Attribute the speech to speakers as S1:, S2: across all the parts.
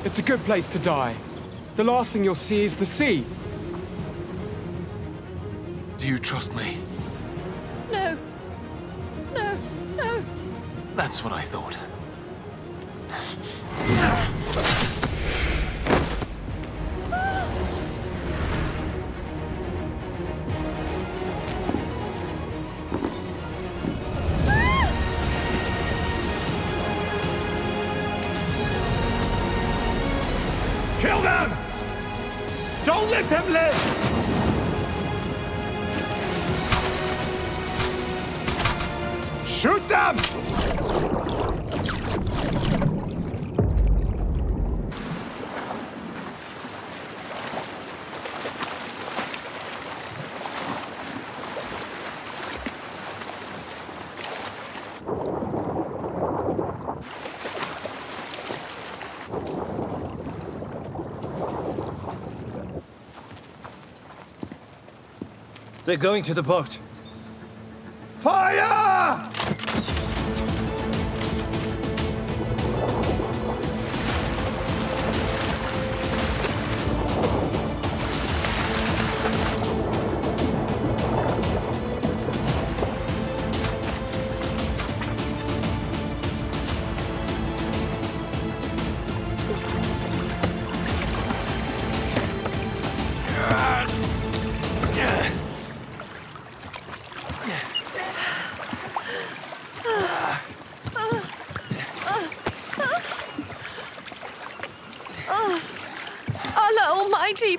S1: It's a good place to die. The last thing you'll see is the sea.
S2: Do you trust me?
S3: No. No, no.
S2: That's what I thought.
S4: Kill them! Don't let them live! Shoot them!
S5: They're going to the boat.
S4: Fire!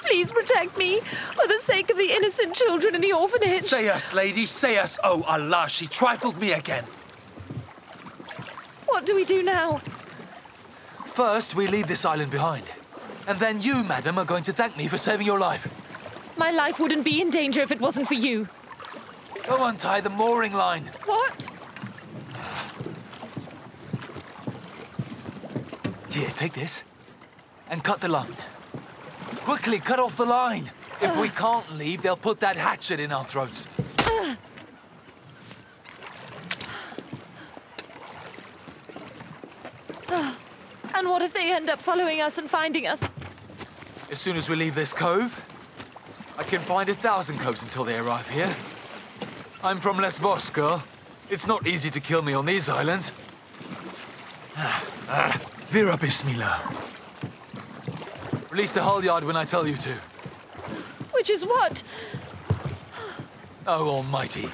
S3: Please protect me, for the sake of the innocent children in the orphanage.
S2: Say us, lady, say us. Oh, Allah, she trifled me again.
S3: What do we do now?
S2: First, we leave this island behind. And then you, madam, are going to thank me for saving your life.
S3: My life wouldn't be in danger if it wasn't for you.
S2: Go untie the mooring line.
S3: What?
S2: Here, take this. And cut the line. Quickly, cut off the line. If we can't leave, they'll put that hatchet in our throats.
S3: And what if they end up following us and finding us?
S2: As soon as we leave this cove, I can find 1,000 coves until they arrive here. I'm from Lesbos, girl. It's not easy to kill me on these islands. Vira Bismillah. Release the halyard when I tell you to.
S3: Which is what?
S2: Oh, Almighty.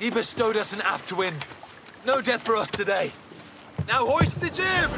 S2: He bestowed us an aft wind. No death for us today. Now hoist the jib!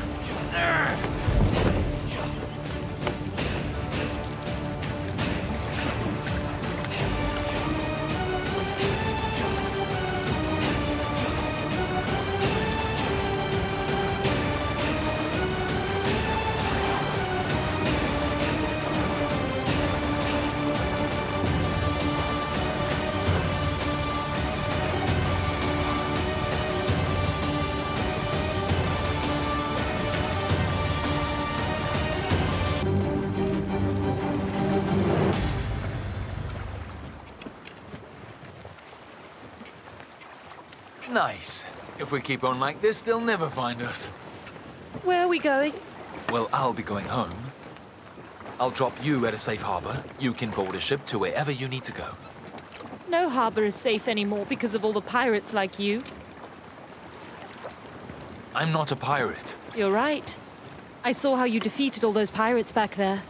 S2: Nice. If we keep on like this, they'll never find us.
S3: Where are we going?
S2: Well, I'll be going home. I'll drop you at a safe harbor. You can board a ship to wherever you need to go.
S3: No harbor is safe anymore because of all the pirates like you.
S2: I'm not a pirate.
S3: You're right. I saw how you defeated all those pirates back there.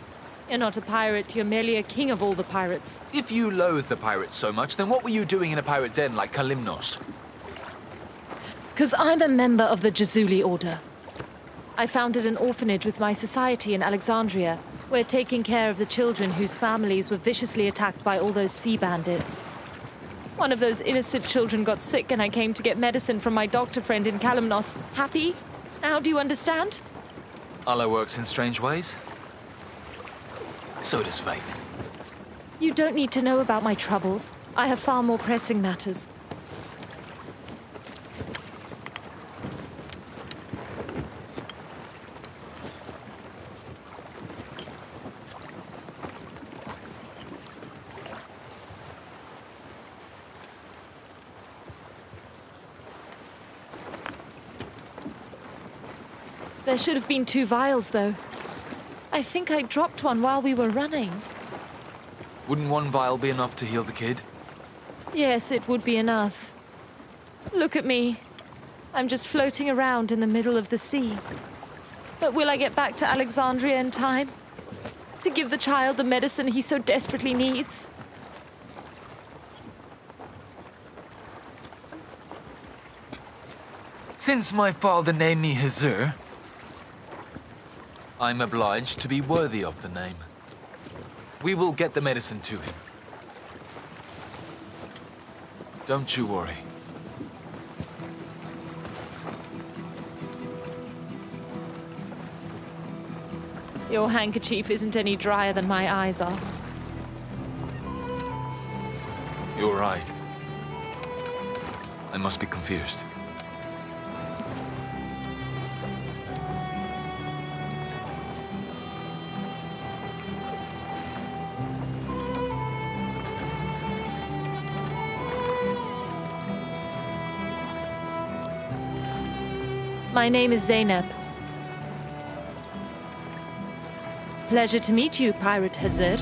S3: You're not a pirate, you're merely a king of all the pirates.
S2: If you loathe the pirates so much, then what were you doing in a pirate den like Kalimnos?
S3: Because I'm a member of the Jazuli Order. I founded an orphanage with my society in Alexandria. We're taking care of the children whose families were viciously attacked by all those sea bandits. One of those innocent children got sick and I came to get medicine from my doctor friend in Kalimnos. Happy? Now do you understand?
S2: Allah works in strange ways. So does fate.
S3: You don't need to know about my troubles. I have far more pressing matters. There should have been 2 vials, though. I think I dropped one while we were running.
S2: Wouldn't one vial be enough to heal the kid?
S3: Yes, it would be enough. Look at me. I'm just floating around in the middle of the sea. But will I get back to Alexandria in time? To give the child the medicine he so desperately needs?
S2: Since my father named me Hazur, I'm obliged to be worthy of the name. We will get the medicine to him. Don't you worry.
S3: Your handkerchief isn't any drier than my eyes are.
S2: You're right. I must be confused.
S3: My name is Zainab. Pleasure to meet you, Pirate Hazur.